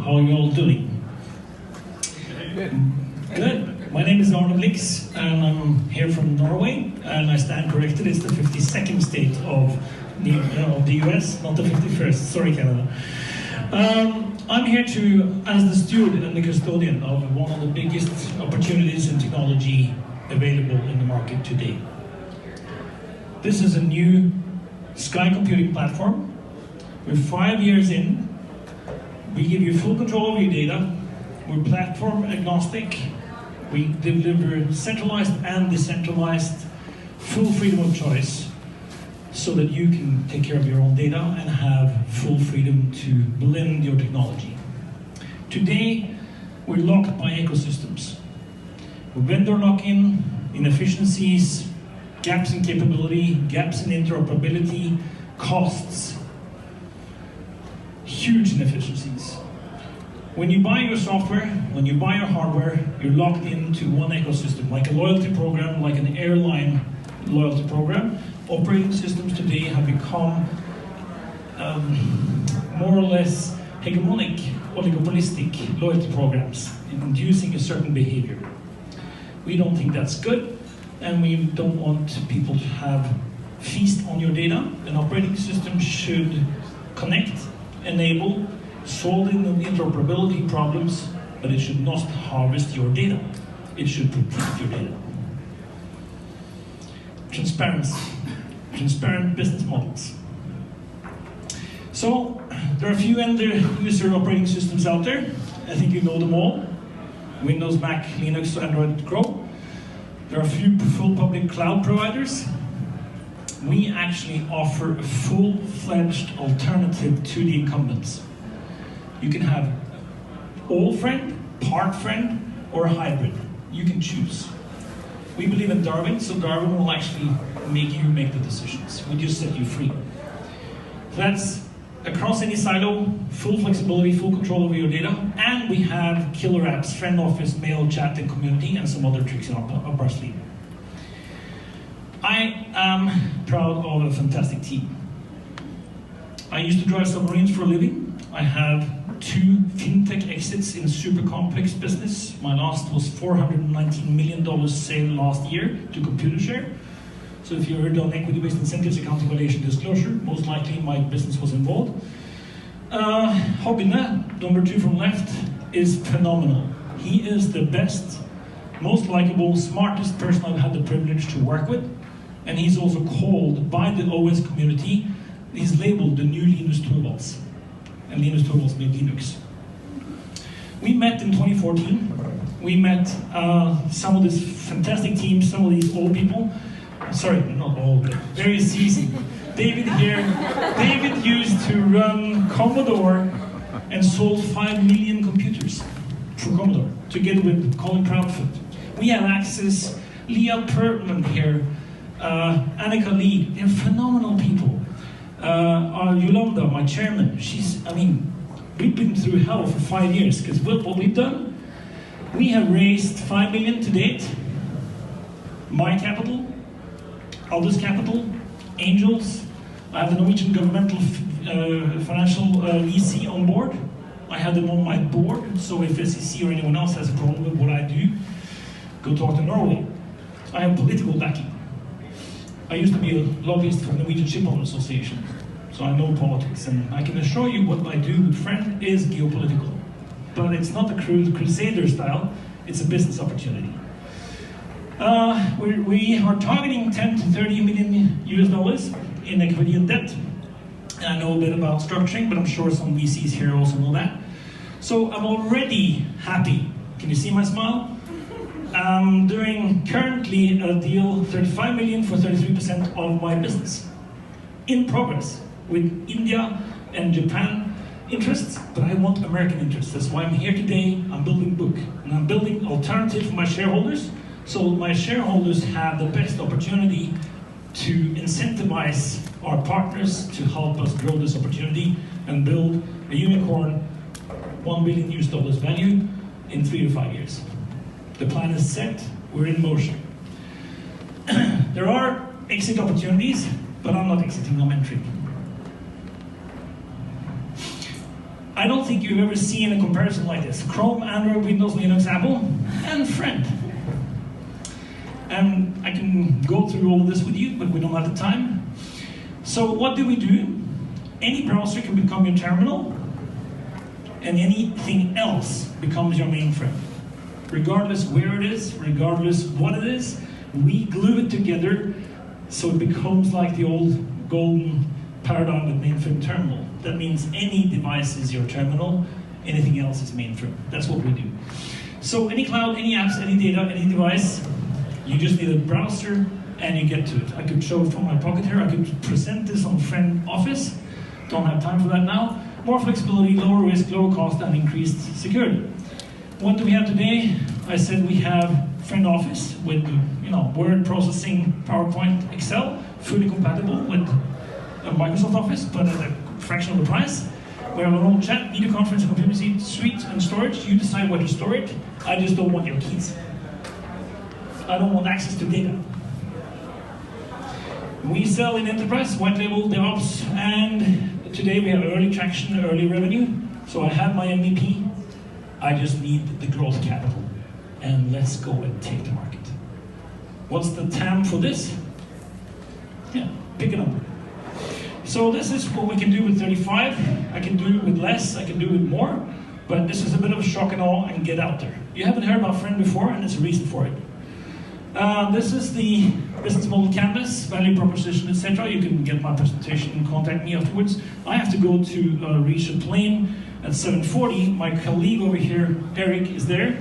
how are you all doing? Good. My name is Arne Blix, and I'm here from Norway, and I stand corrected. It's the 52nd state of the US, not the 51st. Sorry, Canada. I'm here as the steward and the custodian of one of the biggest opportunities in technology available in the market today. This is a new sky computing platform. We're 5 years in. We give you full control of your data. We're platform agnostic. We deliver centralized and decentralized, full freedom of choice, so that you can take care of your own data and have full freedom to blend your technology. Today, we're locked by ecosystems. Vendor lock-in, inefficiencies, gaps in capability, gaps in interoperability, costs, huge inefficiencies. When you buy your software, when you buy your hardware, you're locked into one ecosystem, like a loyalty program, like an airline loyalty program. Operating systems today have become more or less hegemonic, oligopolistic loyalty programs, inducing a certain behavior. We don't think that's good, and we don't want people to have feast on your data. An operating system should connect, enable, solve the interoperability problems, but it should not harvest your data. It should protect your data. Transparency. Transparent business models. So, there are a few end-user operating systems out there. I think you know them all. Windows, Mac, Linux, Android, Chrome. There are a few full public cloud providers. We actually offer a full-fledged alternative to the incumbents. You can have all friend, part friend, or a hybrid. You can choose. We believe in Darwin, so Darwin will actually make you make the decisions. We just set you free. That's across any silo, full flexibility, full control over your data, and we have killer apps, friend office, mail, chat, and community, and some other tricks up our sleeve. I am proud of a fantastic team. I used to drive submarines for a living. I have 2 fintech exits in a super complex business. My last was $419 million sale last year to Computershare. So if you heard on equity-based incentives, accounting valuation disclosure, most likely my business was involved. Hobbine, number 2 from left, is phenomenal. He is the best, most likable, smartest person I've had the privilege to work with. And he's also called by the OS community, he's labeled the new Linus Torvalds. And Linus Torvalds made Linux. We met in 2014. We met some of this fantastic teams, some of these old people. Sorry, not old, but very seasoned. David here. David used to run Commodore and sold 5 million computers for Commodore, together with Colin Proudfoot. We have access, Leah Pertman here, Annika Lee. They're phenomenal people. Yolanda, my chairman, we've been through hell for 5 years, because what we've done, we have raised 5 million to date. My capital, Aldous Capital, Angels. I have the Norwegian governmental financial VC on board. I have them on my board, so if SEC or anyone else has a problem with what I do, go talk to Norway. I have political backing. I used to be a lobbyist for the Norwegian Shipowner Association, so I know politics, and I can assure you what I do with Friend is geopolitical. But it's not a crusader style, it's a business opportunity. We are targeting 10 to 30 million US dollars in equity and debt. I know a bit about structuring, but I'm sure some VCs here also know that. So I'm already happy. Can you see my smile? I'm doing currently a deal, 35 million for 33% of my business. In progress with India and Japan interests, but I want American interests. That's why I'm here today. I'm building book, and I'm building alternative for my shareholders, so my shareholders have the best opportunity to incentivize our partners to help us grow this opportunity and build a unicorn, $1 billion US value in 3 to 5 years. The plan is set, we're in motion. There are exit opportunities, but I'm not exiting, I'm entering. I don't think you've ever seen a comparison like this. Chrome, Android, Windows, Linux, Apple, and friend. And I can go through all of this with you, but we don't have the time. So what do? Any browser can become your terminal, and anything else becomes your mainframe. Regardless where it is, regardless what it is, we glue it together so it becomes like the old golden paradigm with mainframe terminal. That means any device is your terminal, anything else is mainframe. That's what we do. So any cloud, any apps, any data, any device, you just need a browser and you get to it. I could show it from my pocket here. I could present this on Friend Office. Don't have time for that now. More flexibility, lower risk, lower cost, and increased security. What do we have today? I said we have Friend Office with, word processing, PowerPoint, Excel, fully compatible with Microsoft Office, but at a fraction of the price. We have our own chat, video conference, computer suite, and storage. You decide where to store it. I just don't want your keys. I don't want access to data. We sell in enterprise, white label, DevOps, and today we have early traction, early revenue. So I have my MVP. I just need the growth capital. And let's go and take the market. What's the TAM for this? Yeah, pick a number. So this is what we can do with 35. I can do it with less, I can do it with more, but this is a bit of a shock and awe and get out there. You haven't heard about Friend before, and there's a reason for it. This is the business model canvas, value proposition, etc. You can get my presentation and contact me afterwards. I have to go to reach a plane at 7:40. My colleague over here, Eric, is there,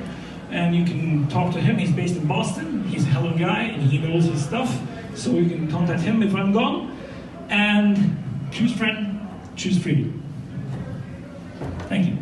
and you can talk to him. He's based in Boston. He's a hell of a guy, and he knows his stuff, so you can contact him if I'm gone. And choose Friend, choose freedom. Thank you.